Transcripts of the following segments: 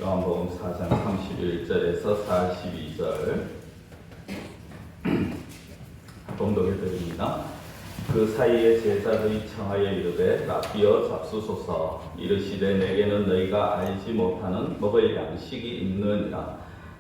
요한복음 4장 31절에서 42절 봉독해드립니다. 그 사이에 제자들이 청하여 이르되 라삐어 잡수소서. 이르시되 내게는 너희가 알지 못하는 먹을 양식이 있느니라.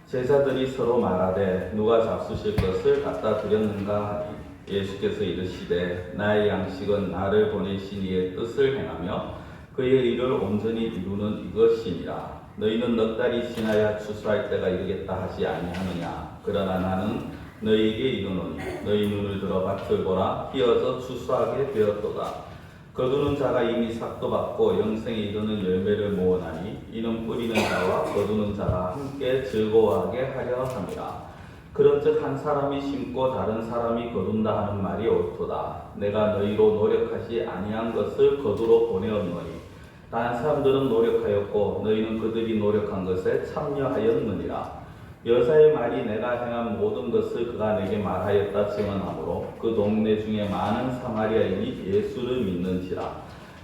제자들이 서로 말하되 누가 잡수실 것을 갖다 드렸는가 하니 예수께서 이르시되 나의 양식은 나를 보내신 이의 뜻을 행하며 그의 일을 온전히 이루는 이것이니라. 너희는 넉 달이 지나야 추수할 때가 이르겠다 하지 아니하느냐. 그러나 나는 너희에게 이르노니 너희 눈을 들어 밭을 보라. 휘어져 추수하게 되었도다. 거두는 자가 이미 삭도 받고 영생에 이르는 열매를 모으나니 이는 뿌리는 자와 거두는 자가 함께 즐거워하게 하려 함이라. 그런즉 한 사람이 심고 다른 사람이 거둔다 하는 말이 옳도다. 내가 너희로 노력하지 아니한 것을 거두러 보내었노니 다른 사람들은 노력하였고 너희는 그들이 노력한 것에 참여하였느니라. 여자의 말이 내가 행한 모든 것을 그가 내게 말하였다 증언하므로 그 동네 중에 많은 사마리아인이 예수를 믿는지라.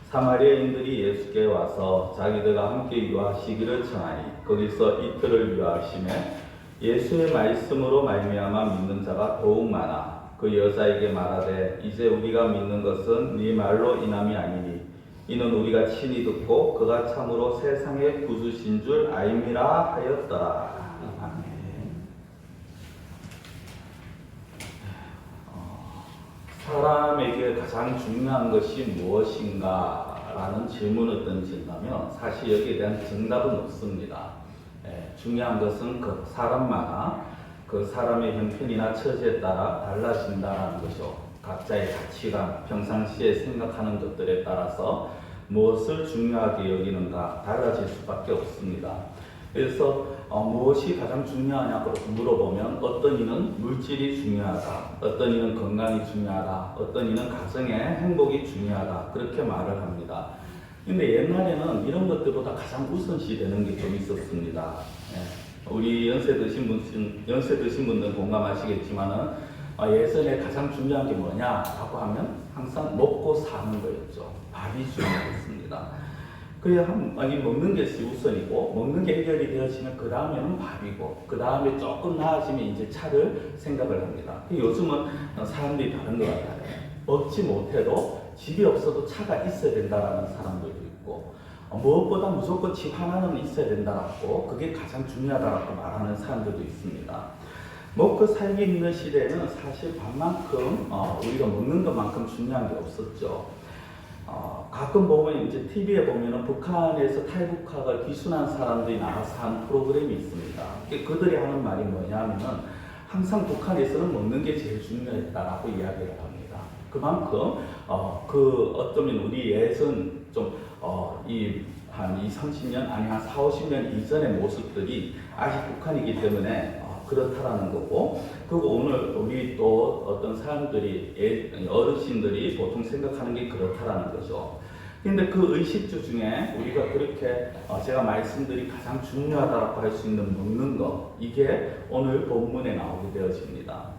사마리아인들이 예수께 와서 자기들과 함께 유하시기를 청하니 거기서 이틀을 유하심에 예수의 말씀으로 말미암아 믿는 자가 더욱 많아. 그 여자에게 말하되 이제 우리가 믿는 것은 네 말로 인함이 아니니 이는 우리가 친히 듣고 그가 참으로 세상의 구주신 줄 알미라 하였더라. 사람에게 가장 중요한 것이 무엇인가? 라는 질문을 던진다면 사실 여기에 대한 정답은 없습니다. 중요한 것은 그 사람마다 그 사람의 형편이나 처지에 따라 달라진다는 것이죠. 각자의 가치관, 평상시에 생각하는 것들에 따라서 무엇을 중요하게 여기는가 달라질 수밖에 없습니다. 그래서 무엇이 가장 중요하냐고 물어보면 어떤 이는 물질이 중요하다, 어떤 이는 건강이 중요하다, 어떤 이는 가정의 행복이 중요하다 그렇게 말을 합니다. 근데 옛날에는 이런 것들보다 가장 우선시 되는 게 좀 있었습니다. 우리 연세 드신 분들은 공감하시겠지만은 예전에 가장 중요한 게 뭐냐라고 하면 항상 먹고 사는 거였죠. 밥이 중요했습니다. 그래야 먹는 것이 우선이고 먹는 게 해결이 되어지면 그 다음에는 밥이고 그 다음에 조금 나아지면 이제 차를 생각을 합니다. 요즘은 사람들이 다른 것 같아요. 먹지 못해도 집이 없어도 차가 있어야 된다라는 사람들도 있고 무엇보다 무조건 집 하나는 있어야 된다라고 그게 가장 중요하다라고 말하는 사람들도 있습니다. 먹고 살기 있는 시대에는 사실 밥만큼 우리가 먹는 것만큼 중요한 게 없었죠. 가끔 보면 이제 TV에 보면은 북한에서 탈북하가 귀순한 사람들이 나와서 하는 프로그램이 있습니다. 그들이 하는 말이 뭐냐면은 항상 북한에서는 먹는 게 제일 중요했다라고 이야기를 합니다. 그만큼 어쩌면 우리 예전 한 20, 30년 아니 한 4, 50년 이전의 모습들이 아직 북한이기 때문에 그렇다라는 거고, 그리고 오늘 우리 또 어떤 사람들이 어르신들이 보통 생각하는 게 그렇다라는 거죠. 근데 그 의식주 중에 우리가 그렇게 제가 말씀드린 가장 중요하다고 할 수 있는 먹는 거, 이게 오늘 본문에 나오게 되어집니다.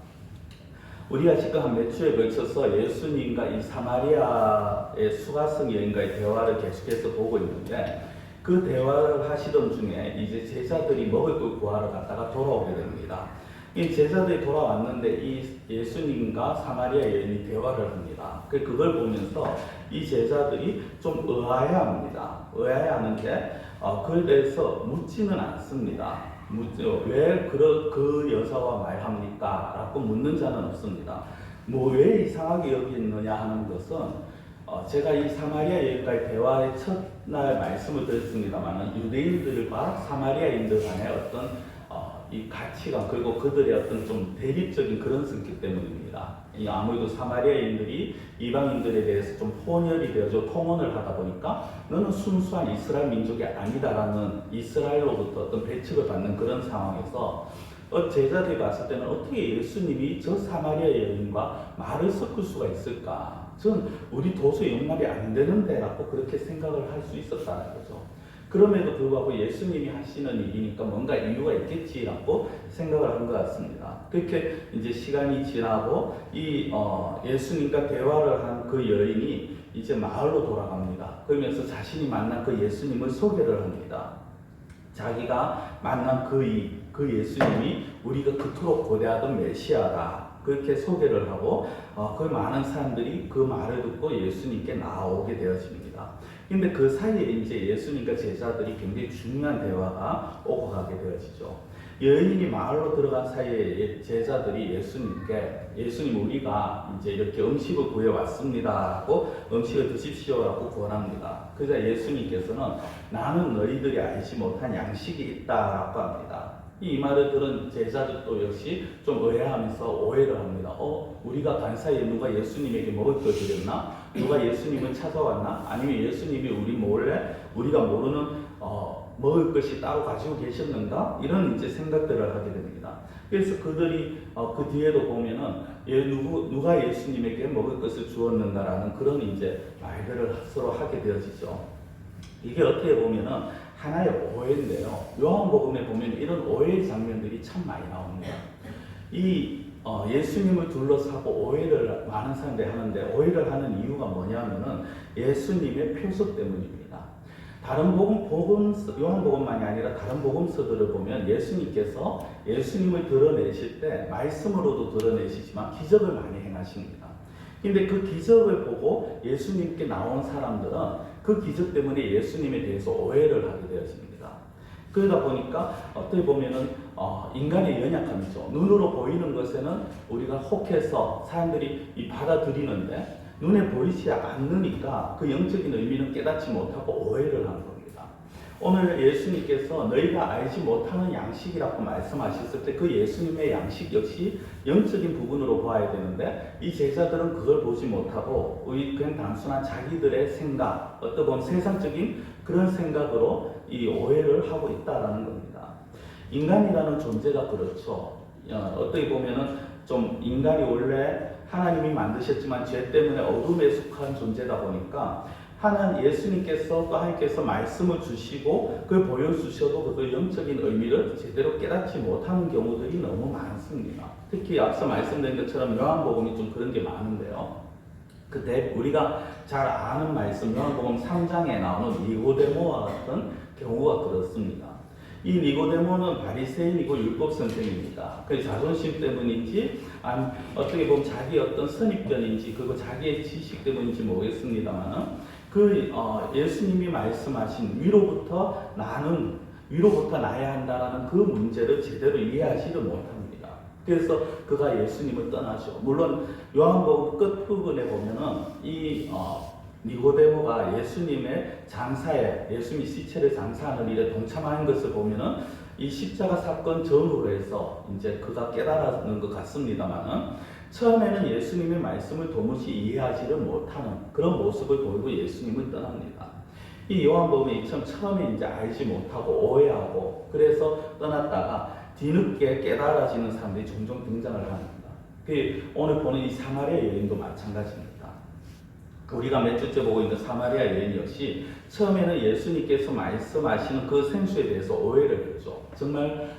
우리가 지금 한 몇 주에 걸쳐서 예수님과 이 사마리아의 수가성 여인과의 대화를 계속해서 보고 있는데 그 대화를 하시던 중에 이제 제자들이 먹을 걸 구하러 갔다가 돌아오게 됩니다. 이 제자들이 돌아왔는데 이 예수님과 사마리아 여인이 대화를 합니다. 그걸 보면서 이 제자들이 좀 의아해합니다. 의아해하는데 그에 대해서 묻지는 않습니다. 왜 그 여자와 말합니까? 라고 묻는 자는 없습니다. 왜 이상하게 여기느냐 하는 것은 제가 이 사마리아 여인과의 대화의 첫날 말씀을 드렸습니다만 유대인들과 사마리아인들 간의 어떤 이 가치관 그리고 그들의 어떤 좀 대립적인 그런 성격 때문입니다. 아무래도 사마리아인들이 이방인들에 대해서 좀 혼혈이 되어서 통혼을 하다 보니까 너는 순수한 이스라엘 민족이 아니다라는 이스라엘로부터 어떤 배척을 받는 그런 상황에서 제자들이 봤을 때는 어떻게 예수님이 저 사마리아 여인과 말을 섞을 수가 있을까? 전 우리 도저히 연말이 안 되는데 라고 그렇게 생각을 할 수 있었다는 거죠. 그럼에도 불구하고 예수님이 하시는 일이니까 뭔가 이유가 있겠지라고 생각을 한 것 같습니다. 그렇게 이제 시간이 지나고 이 예수님과 대화를 한 그 여인이 이제 마을로 돌아갑니다. 그러면서 자신이 만난 그 예수님을 소개를 합니다. 자기가 만난 그 예수님이 우리가 그토록 고대하던 메시아다. 그렇게 소개를 하고 그 많은 사람들이 그 말을 듣고 예수님께 나오게 되어집니다. 근데 그 사이에 이제 예수님과 제자들이 굉장히 중요한 대화가 오고 가게 되어지죠. 여인이 마을로 들어간 사이에 제자들이 예수님 우리가 이제 이렇게 음식을 구해왔습니다 하고 음식을 드십시오라고 권합니다. 그러자 예수님께서는 나는 너희들이 알지 못한 양식이 있다라고 합니다. 이 말을 들은 제자들도 역시 좀 의아하면서 오해를 합니다. 우리가 간 사이에 누가 예수님에게 먹을 걸 드렸나? 누가 예수님을 찾아왔나? 아니면 예수님이 우리 몰래 우리가 모르는 먹을 것이 따로 가지고 계셨는가? 이런 이제 생각들을 하게 됩니다. 그래서 그들이 그 뒤에도 보면은 누가 예수님에게 먹을 것을 주었는가라는 그런 이제 말들을 서로 하게 되어지죠. 이게 어떻게 보면은 하나의 오해인데요. 요한복음에 보면 이런 오해의 장면들이 참 많이 나옵니다. 예수님을 둘러싸고 오해를 많은 사람들이 하는데 오해를 하는 이유가 뭐냐면은 예수님의 표석 때문입니다. 다른 요한복음만이 아니라 다른 복음서들을 보면 예수님께서 예수님을 드러내실 때 말씀으로도 드러내시지만 기적을 많이 행하십니다. 근데 그 기적을 보고 예수님께 나온 사람들은 그 기적 때문에 예수님에 대해서 오해를 하게 되었습니다. 그러다 보니까 어떻게 보면은 인간의 연약함이죠. 눈으로 보이는 것에는 우리가 혹해서 사람들이 받아들이는데 눈에 보이지 않으니까 그 영적인 의미는 깨닫지 못하고 오해를 하는 겁니다. 오늘 예수님께서 너희가 알지 못하는 양식이라고 말씀하셨을 때 그 예수님의 양식 역시 영적인 부분으로 봐야 되는데 이 제자들은 그걸 보지 못하고 그냥 단순한 자기들의 생각, 어떤 보면 세상적인 그런 생각으로 이 오해를 하고 있다라는 겁니다. 인간이라는 존재가 그렇죠. 어떻게 보면은 좀 인간이 원래 하나님이 만드셨지만 죄 때문에 어둠에 속한 존재다 보니까 예수님께서 또 하나님께서 말씀을 주시고 그걸 보여주셔도 그 영적인 의미를 제대로 깨닫지 못하는 경우들이 너무 많습니다. 특히 앞서 말씀드린 것처럼 요한복음이 좀 그런 게 많은데요. 그때 우리가 잘 아는 말씀 요한복음 3장에 나오는 니고데모와 같은 경우가 그렇습니다. 이 니고데모는 바리새인이고 율법 선생입니다. 그 자존심 때문인지 어떻게 보면 자기 어떤 선입견인지 그리고 자기의 지식 때문인지 모르겠습니다만은 예수님이 말씀하신 위로부터 나야 한다라는 그 문제를 제대로 이해하지를 못합니다. 그래서 그가 예수님을 떠나죠. 물론 요한복음 끝부분에 보면은 니고데모가 예수님의 장사에 예수님이 시체를 장사하는 일에 동참하는 것을 보면은 이 십자가 사건 전후로 해서 이제 그가 깨달았는 것 같습니다만은 처음에는 예수님의 말씀을 도무지 이해하지를 못하는 그런 모습을 보이고 예수님을 떠납니다. 이 요한복음이 처음에 이제 알지 못하고 오해하고 그래서 떠났다가 뒤늦게 깨달아지는 사람들이 종종 등장을 합니다. 오늘 보는 이 사마리아 여인도 마찬가지입니다. 우리가 몇 주째 보고 있는 사마리아 여인 역시 처음에는 예수님께서 말씀하시는 그 생수에 대해서 오해를 했죠. 정말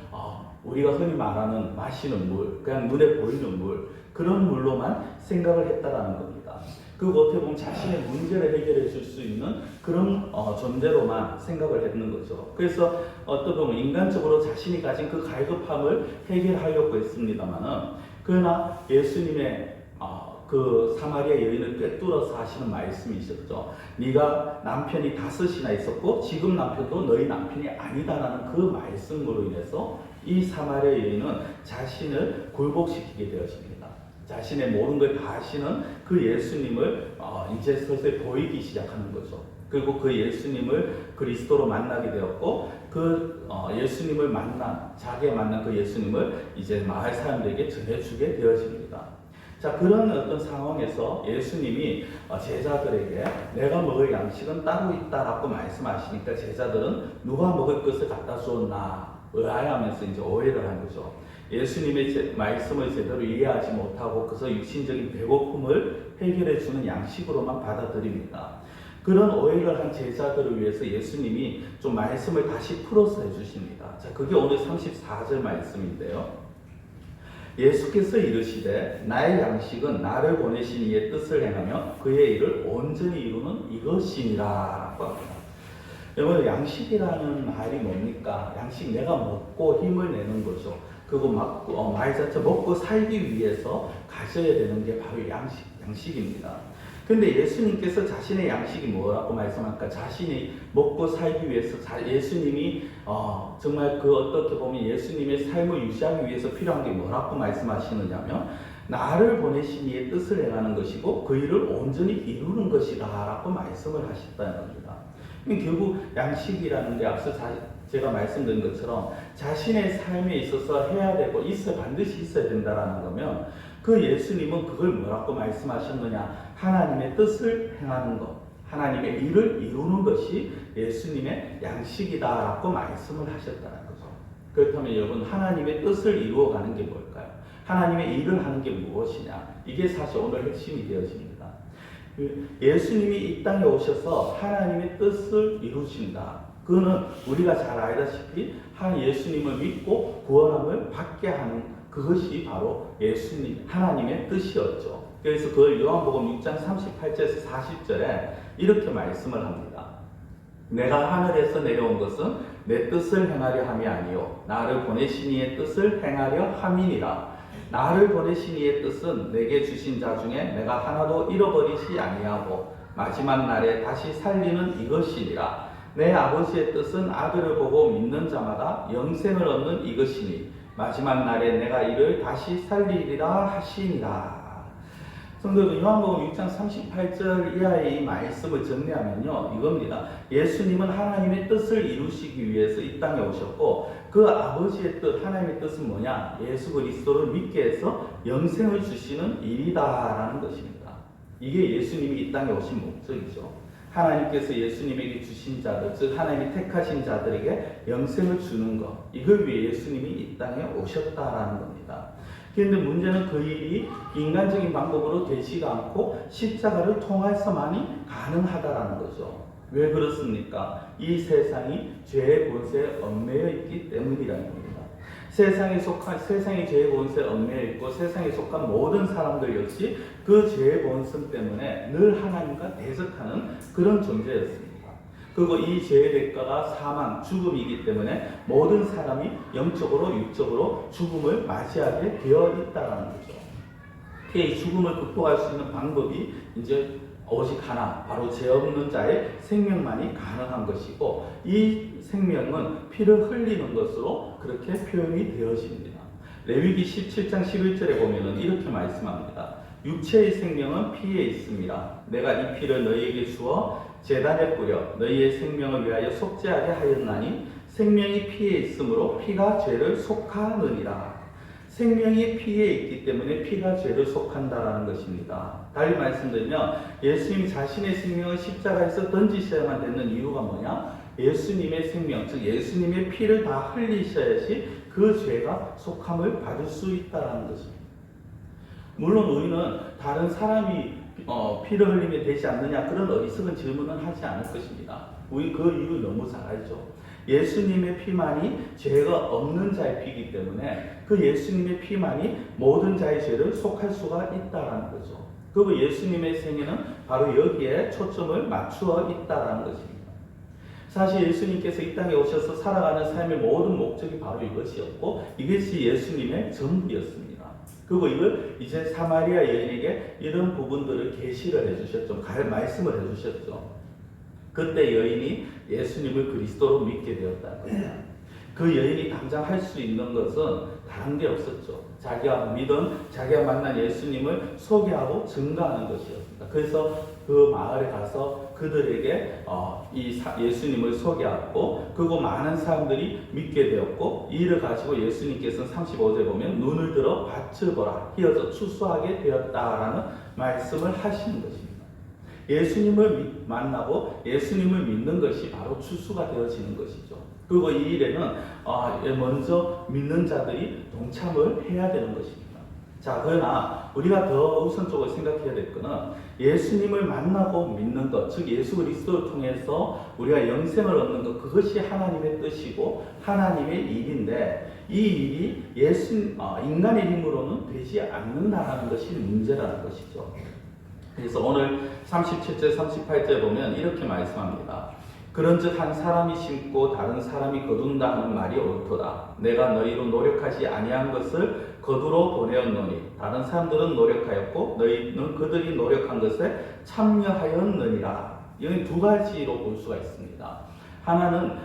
우리가 흔히 말하는 마시는 물, 그냥 눈에 보이는 물, 그런 물로만 생각을 했다라는 겁니다. 그리고 어떻게 보면 자신의 문제를 해결해 줄 수 있는 그런 존재로만 생각을 했는 거죠. 그래서 어떻게 보면 인간적으로 자신이 가진 그 갈급함을 해결하려고 했습니다만은 그러나 예수님의 그 사마리아 여인을 꿰뚫어서 하시는 말씀이 있었죠. 네가 남편이 5이나 있었고 지금 남편도 너희 남편이 아니다라는 그 말씀으로 인해서 이 사마리아 여인은 자신을 굴복시키게 되었습니다. 자신의 모든 걸 다 하시는 그 예수님을 이제 서서히 보이기 시작하는 거죠. 그리고 그 예수님을 그리스도로 만나게 되었고 예수님을 자기가 만난 그 예수님을 이제 마을 사람들에게 전해주게 되어집니다. 자, 그런 어떤 상황에서 예수님이 제자들에게 내가 먹을 양식은 따로 있다라고 말씀하시니까 제자들은 누가 먹을 것을 갖다 주었나 의아해하면서 이제 오해를 한 거죠. 예수님의 말씀을 제대로 이해하지 못하고 그래서 육신적인 배고픔을 해결해 주는 양식으로만 받아들입니다. 그런 오해를 한 제자들을 위해서 예수님이 좀 말씀을 다시 풀어서 해주십니다. 자, 그게 오늘 34절 말씀인데요. 예수께서 이르시되 나의 양식은 나를 보내신 이의 뜻을 행하며 그의 일을 온전히 이루는 이것이니라 라고 합니다. 여러분, 양식이라는 말이 뭡니까? 양식, 내가 먹고 힘을 내는 거죠. 그거 말 자체 먹고 살기 위해서 가져야 되는 게 바로 양식입니다. 근데 예수님께서 자신의 양식이 뭐라고 말씀할까? 자신이 먹고 살기 위해서 예수님이 정말 어떻게 보면 예수님의 삶을 유지하기 위해서 필요한 게 뭐라고 말씀하시느냐면 나를 보내신 이의 뜻을 행하는 것이고 그 일을 온전히 이루는 것이다 라고 말씀을 하셨다는 겁니다. 결국 양식이라는 게 앞서 제가 말씀드린 것처럼 자신의 삶에 있어서 해야 되고 반드시 있어야 된다라는 거면 그 예수님은 그걸 뭐라고 말씀하셨느냐? 하나님의 뜻을 행하는 것, 하나님의 일을 이루는 것이 예수님의 양식이다라고 말씀을 하셨다는 거죠. 그렇다면 여러분, 하나님의 뜻을 이루어가는 게 뭘까요? 하나님의 일을 하는 게 무엇이냐? 이게 사실 오늘 핵심이 되어집니다. 예수님이 이 땅에 오셔서 하나님의 뜻을 이루신다. 그거는 우리가 잘 알다시피 예수님을 믿고 구원함을 받게 하는 그것이 바로 하나님의 뜻이었죠. 그래서 그걸 요한복음 6장 38절에서 40절에 이렇게 말씀을 합니다. 내가 하늘에서 내려온 것은 내 뜻을 행하려 함이 아니요 나를 보내신 이의 뜻을 행하려 함이니라. 나를 보내신 이의 뜻은 내게 주신 자 중에 내가 하나도 잃어버리지 아니하고 마지막 날에 다시 살리는 이것이니라. 내 아버지의 뜻은 아들을 보고 믿는 자마다 영생을 얻는 이것이니 마지막 날에 내가 이를 다시 살리리라 하시니라. 성도 요한복음 6장 38절 이하의 이 말씀을 정리하면요, 이겁니다. 예수님은 하나님의 뜻을 이루시기 위해서 이 땅에 오셨고 그 아버지의 뜻, 하나님의 뜻은 뭐냐? 예수 그리스도를 믿게 해서 영생을 주시는 일이다라는 것입니다. 이게 예수님이 이 땅에 오신 목적이죠. 하나님께서 예수님에게 주신 자들, 즉 하나님이 택하신 자들에게 영생을 주는 것, 이걸 위해 예수님이 이 땅에 오셨다라는 겁니다. 그런데 문제는 그 일이 인간적인 방법으로 되지가 않고 십자가를 통해서만이 가능하다라는 거죠. 왜 그렇습니까? 이 세상이 죄의 본세에 얽매여 있기 때문이라는 겁니다. 세상의 죄의 본세에 얽매여 있고 세상에 속한 모든 사람들 역시 그 죄의 본성 때문에 늘 하나님과 대적하는 그런 존재였습니다. 그리고 이 죄의 대가가 사망, 죽음이기 때문에 모든 사람이 영적으로, 육적으로 죽음을 맞이하게 되어 있다는 거죠. 이 죽음을 극복할 수 있는 방법이 이제 오직 하나, 바로 죄 없는 자의 생명만이 가능한 것이고 이 생명은 피를 흘리는 것으로 그렇게 표현이 되어집니다. 레위기 17장 11절에 보면 이렇게 말씀합니다. 육체의 생명은 피에 있습니다. 내가 이 피를 너희에게 주어 제단에 뿌려 너희의 생명을 위하여 속죄하게 하였나니 생명이 피에 있으므로 피가 죄를 속하느니라. 생명이 피에 있기 때문에 피가 죄를 속한다라는 것입니다. 달리 말씀드리면 예수님 자신의 생명을 십자가에서 던지셔야만 되는 이유가 뭐냐? 예수님의 생명, 즉 예수님의 피를 다 흘리셔야지 그 죄가 속함을 받을 수 있다는 것입니다. 물론 우리는 다른 사람이 피를 흘리면 되지 않느냐 그런 어리석은 질문은 하지 않을 것입니다. 우리 그 이유 너무 잘 알죠. 예수님의 피만이 죄가 없는 자의 피이기 때문에 그 예수님의 피만이 모든 자의 죄를 속할 수가 있다는 거죠. 그리고 예수님의 생애는 바로 여기에 초점을 맞추어 있다는 것입니다. 사실 예수님께서 이 땅에 오셔서 살아가는 삶의 모든 목적이 바로 이것이었고 이것이 예수님의 전부였습니다. 그리고 이걸 이제 사마리아 여인에게 이런 부분들을 계시를 해주셨죠. 말씀을 해주셨죠. 그때 여인이 예수님을 그리스도로 믿게 되었다는 겁니다. 그 여인이 당장 할 수 있는 것은 다른 게 없었죠. 자기가 만난 예수님을 소개하고 증거하는 것이었습니다. 그래서 그 마을에 가서 그들에게 예수님을 소개하고 그리고 많은 사람들이 믿게 되었고 이 일을 가지고 예수님께서는 35절에 보면 눈을 들어 밭을 보라 휘어져 추수하게 되었다라는 말씀을 하시는 것입니다. 예수님을 만나고 예수님을 믿는 것이 바로 추수가 되어지는 것이죠. 그리고 이 일에는 먼저 믿는 자들이 동참을 해야 되는 것입니다. 자, 그러나 우리가 더 우선적으로 생각해야 될 것은 예수님을 만나고 믿는 것, 즉 예수 그리스도를 통해서 우리가 영생을 얻는 것, 그것이 하나님의 뜻이고 하나님의 일인데 이 일이 인간의 힘으로는 되지 않는다는 것이 문제라는 것이죠. 그래서 오늘 37절, 38절 보면 이렇게 말씀합니다. 그런즉 한 사람이 심고 다른 사람이 거둔다 하는 말이 옳도다. 내가 너희로 노력하지 아니한 것을 거두러 보내었노니 다른 사람들은 노력하였고 너희는 그들이 노력한 것에 참여하였느니라. 이건 두 가지로 볼 수가 있습니다. 하나는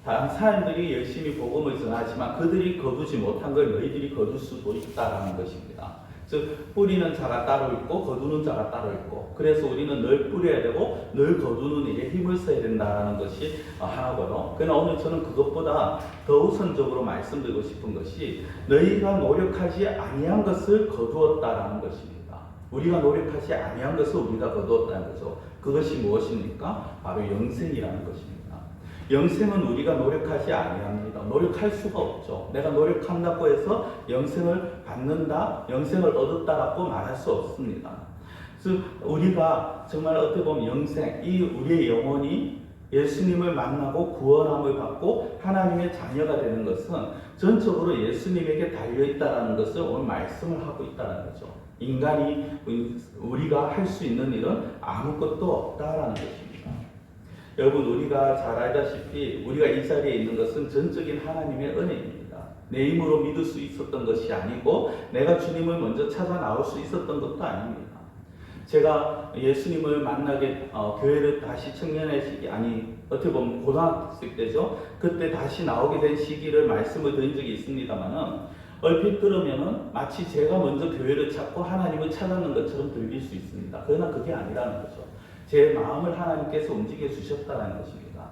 다른 사람들이 열심히 복음을 전하지만 그들이 거두지 못한 걸 너희들이 거둘 수도 있다라는 것입니다. 즉 뿌리는 자가 따로 있고 거두는 자가 따로 있고, 그래서 우리는 늘 뿌려야 되고 늘 거두는 일에 힘을 써야 된다는 것이 하나고요. 그러나 오늘 저는 그것보다 더 우선적으로 말씀드리고 싶은 것이 너희가 노력하지 아니한 것을 거두었다라는 것입니다. 우리가 노력하지 아니한 것을 우리가 거두었다는 거죠. 그것이 무엇입니까? 바로 영생이라는 것입니다. 영생은 우리가 노력하지 아니합니다. 노력할 수가 없죠. 내가 노력한다고 해서 영생을 받는다, 영생을 얻었다라고 말할 수 없습니다. 즉 우리가 정말 어떻게 보면 영생, 이 우리의 영혼이 예수님을 만나고 구원함을 받고 하나님의 자녀가 되는 것은 전적으로 예수님에게 달려있다는 것을 오늘 말씀을 하고 있다는 거죠. 인간이 우리가 할 수 있는 일은 아무것도 없다라는 것입니다. 여러분, 우리가 잘 알다시피 우리가 이 자리에 있는 것은 전적인 하나님의 은혜입니다. 내 힘으로 믿을 수 있었던 것이 아니고 내가 주님을 먼저 찾아 나올 수 있었던 것도 아닙니다. 제가 예수님을 만나게 교회를 다시 청년의 시기, 어떻게 보면 고등학생 때죠. 그때 다시 나오게 된 시기를 말씀을 드린 적이 있습니다만은 얼핏 들으면은 마치 제가 먼저 교회를 찾고 하나님을 찾았는 것처럼 들릴 수 있습니다. 그러나 그게 아니라는 거죠. 제 마음을 하나님께서 움직여 주셨다는 것입니다.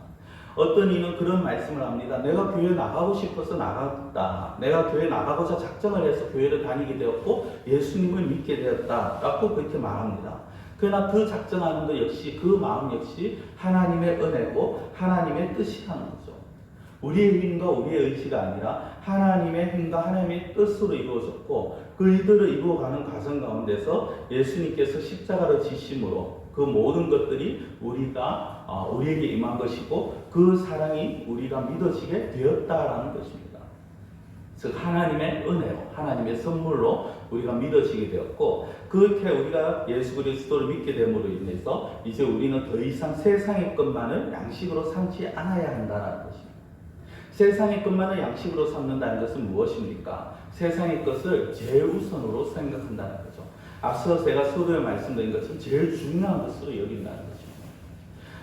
어떤 이는 그런 말씀을 합니다. 내가 교회 나가고 싶어서 나갔다. 내가 교회 나가고자 작정을 해서 교회를 다니게 되었고 예수님을 믿게 되었다 라고 그렇게 말합니다. 그러나 그 작정하는 것 역시, 그 마음 역시 하나님의 은혜고 하나님의 뜻이라는 거죠. 우리의 힘과 우리의 의지가 아니라 하나님의 힘과 하나님의 뜻으로 이루어졌고, 그 일들을 이루어가는 과정 가운데서 예수님께서 십자가를 지심으로 그 모든 것들이 우리에게 임한 것이고 그 사랑이 우리가 믿어지게 되었다라는 것입니다. 즉 하나님의 은혜로, 하나님의 선물로 우리가 믿어지게 되었고, 그렇게 우리가 예수 그리스도를 믿게 됨으로 인해서 이제 우리는 더 이상 세상의 것만을 양식으로 삼지 않아야 한다는 것입니다. 세상의 것만을 양식으로 삼는다는 것은 무엇입니까? 세상의 것을 제우선으로 생각한다는 거죠. 앞서 제가 서두에 말씀드린 것처럼 제일 중요한 것으로 여긴다는 것입니다.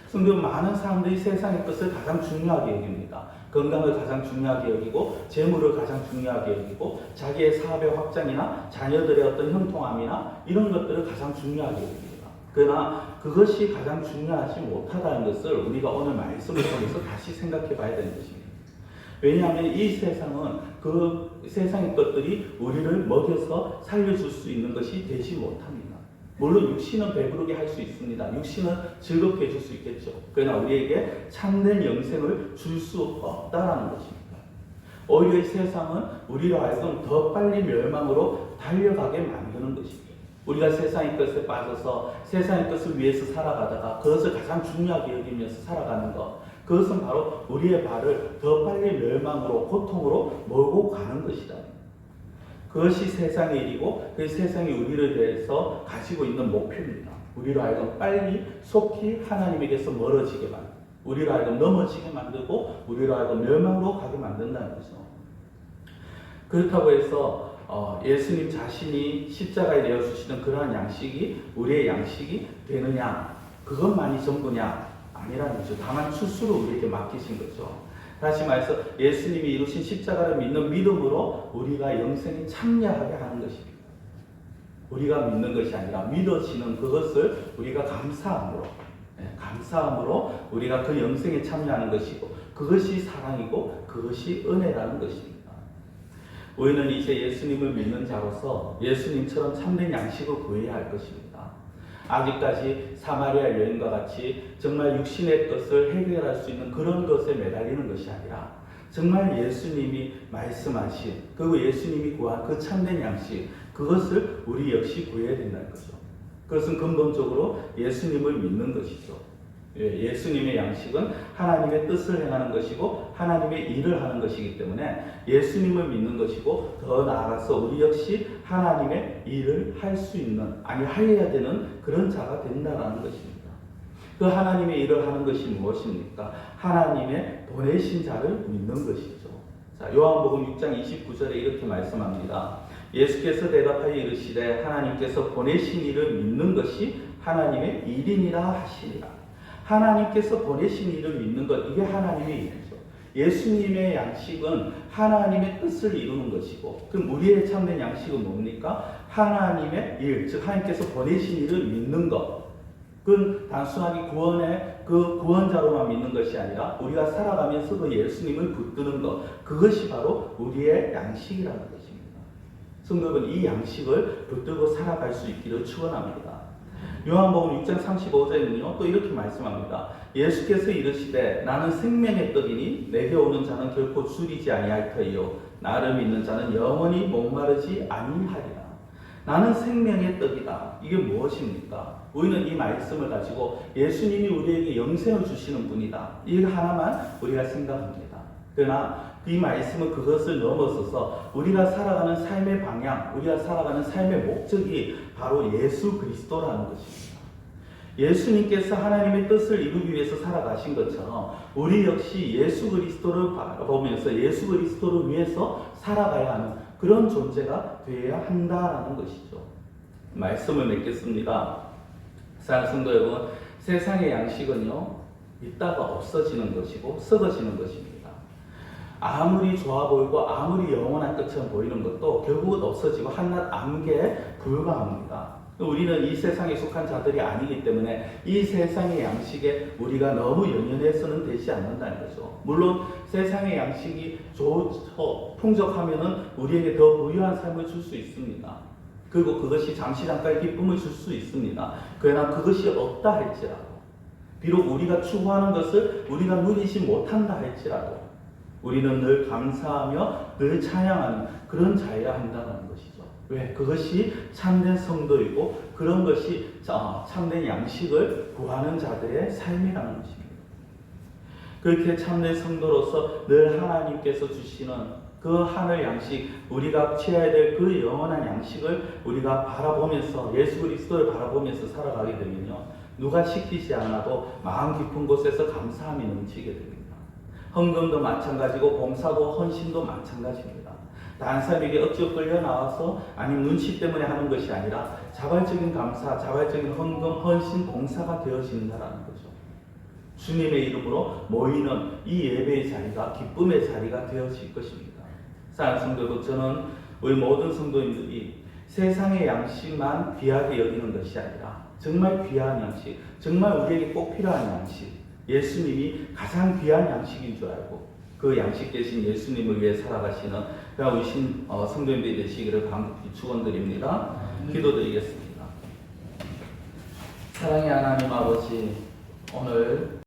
성경 많은 사람들이 세상의 것을 가장 중요하게 여깁니다. 건강을 가장 중요하게 여기고 재물을 가장 중요하게 여기고 자기의 사업의 확장이나 자녀들의 어떤 형통함이나 이런 것들을 가장 중요하게 여깁니다. 그러나 그것이 가장 중요하지 못하다는 것을 우리가 오늘 말씀을 통해서 다시 생각해 봐야 되는 것입니다. 왜냐하면 이 세상은 그 세상의 것들이 우리를 먹여서 살려줄 수 있는 것이 되지 못합니다. 물론 육신은 배부르게 할 수 있습니다. 육신은 즐겁게 해줄 수 있겠죠. 그러나 우리에게 참된 영생을 줄 수 없다라는 것입니다. 오히려 이 세상은 우리로 하여금 더 빨리 멸망으로 달려가게 만드는 것입니다. 우리가 세상의 것에 빠져서 세상의 것을 위해서 살아가다가 그것을 가장 중요하게 여기면서 살아가는 것, 그것은 바로 우리의 발을 더 빨리 멸망으로, 고통으로 몰고 가는 것이다. 그것이 세상의 일이고 그 세상이 우리를 대해서 가지고 있는 목표입니다. 우리로 하여금 빨리 속히 하나님에게서 멀어지게 만들고, 우리로 하여금 넘어지게 만들고, 우리로 하여금 멸망으로 가게 만든다는 거죠. 그렇다고 해서 예수님 자신이 십자가에 내어주시는 그러한 양식이 우리의 양식이 되느냐, 그것만이 전부냐? 아니라는 거죠. 다만 추수를 우리에게 맡기신 거죠. 다시 말해서 예수님이 이루신 십자가를 믿는 믿음으로 우리가 영생에 참여하게 하는 것입니다. 우리가 믿는 것이 아니라 믿어지는 그것을 우리가 감사함으로 우리가 그 영생에 참여하는 것이고, 그것이 사랑이고 그것이 은혜라는 것입니다. 우리는 이제 예수님을 믿는 자로서 예수님처럼 참된 양식을 구해야 할 것입니다. 아직까지 사마리아 여인과 같이 정말 육신의 것을 해결할 수 있는 그런 것에 매달리는 것이 아니라 정말 예수님이 말씀하신, 그리고 예수님이 구한 그 참된 양식, 그것을 우리 역시 구해야 된다는 거죠. 그것은 근본적으로 예수님을 믿는 것이죠. 예수님의 양식은 하나님의 뜻을 행하는 것이고 하나님의 일을 하는 것이기 때문에 예수님을 믿는 것이고, 더 나아가서 우리 역시 하나님의 일을 할 수 있는, 해야 되는 그런 자가 된다는 것입니다. 그 하나님의 일을 하는 것이 무엇입니까? 하나님의 보내신 자를 믿는 것이죠. 자, 요한복음 6장 29절에 이렇게 말씀합니다. 예수께서 대답하여 이르시되 하나님께서 보내신 이를 믿는 것이 하나님의 일이니라 하시니라. 하나님께서 보내신 이를 믿는 것, 이게 하나님의 일이죠. 예수님의 양식은 하나님의 뜻을 이루는 것이고, 그럼 우리의 참된 양식은 뭡니까? 하나님의 일, 즉 하나님께서 보내신 이를 믿는 것. 그건 단순하게 구원의 그 구원자로만 믿는 것이 아니라 우리가 살아가면서도 예수님을 붙드는 것, 그것이 바로 우리의 양식이라는 것입니다. 성도 여러분, 이 양식을 붙들고 살아갈 수 있기를 축원합니다. 요한복음 6장 35절에는요 또 이렇게 말씀합니다. 예수께서 이르시되 나는 생명의 떡이니 내게 오는 자는 결코 줄이지 아니할 터이요 나를 믿는 자는 영원히 목마르지 아니하리라. 나는 생명의 떡이다. 이게 무엇입니까? 우리는 이 말씀을 가지고 예수님이 우리에게 영생을 주시는 분이다, 이 하나만 우리가 생각합니다. 그러나 이 말씀은 그것을 넘어서서 우리가 살아가는 삶의 방향, 우리가 살아가는 삶의 목적이 바로 예수 그리스도라는 것입니다. 예수님께서 하나님의 뜻을 이루기 위해서 살아가신 것처럼 우리 역시 예수 그리스도를 바라보면서 예수 그리스도를 위해서 살아가야 하는 그런 존재가 되어야 한다라는 것이죠. 말씀을 맺겠습니다. 사랑하는 성도 여러분, 세상의 양식은요 있다가 없어지는 것이고 썩어지는 것입니다. 아무리 좋아 보이고 아무리 영원한 것처럼 보이는 것도 결국은 없어지고 한낱 암기에 불과합니다. 우리는 이 세상에 속한 자들이 아니기 때문에 이 세상의 양식에 우리가 너무 연연해서는 되지 않는다는 거죠. 물론 세상의 양식이 좋고 풍족하면은 우리에게 더 부유한 삶을 줄 수 있습니다. 그리고 그것이 잠시 잠깐 기쁨을 줄 수 있습니다. 그러나 그것이 없다 할지라도, 비록 우리가 추구하는 것을 우리가 누리지 못한다 할지라도 우리는 늘 감사하며 늘 찬양하는 그런 자여야 한다는 것이죠. 왜? 그것이 참된 성도이고 그런 것이 참된 양식을 구하는 자들의 삶이라는 것입니다. 그렇게 참된 성도로서 늘 하나님께서 주시는 그 하늘 양식, 우리가 취해야 될 그 영원한 양식을 우리가 바라보면서 예수 그리스도를 바라보면서 살아가게 되면요, 누가 시키지 않아도 마음 깊은 곳에서 감사함이 넘치게 됩니다. 헌금도 마찬가지고 봉사도 헌신도 마찬가지입니다. 다른 사람에게 억지로 끌려 나와서 아니면 눈치 때문에 하는 것이 아니라 자발적인 감사, 자발적인 헌금, 헌신, 봉사가 되어진다는 거죠. 주님의 이름으로 모이는 이 예배의 자리가 기쁨의 자리가 되어질 것입니다. 사랑하는 성도 여러분, 저는 우리 모든 성도님들이 세상의 양식만 귀하게 여기는 것이 아니라 정말 귀한 양식, 정말 우리에게 꼭 필요한 양식, 예수님이 가장 귀한 양식인 줄 알고 그 양식 대신 예수님을 위해 살아가시는 우리 성도님들이 되시기를 간곡히 축원드립니다. 기도드리겠습니다. 사랑의 하나님 아버지, 오늘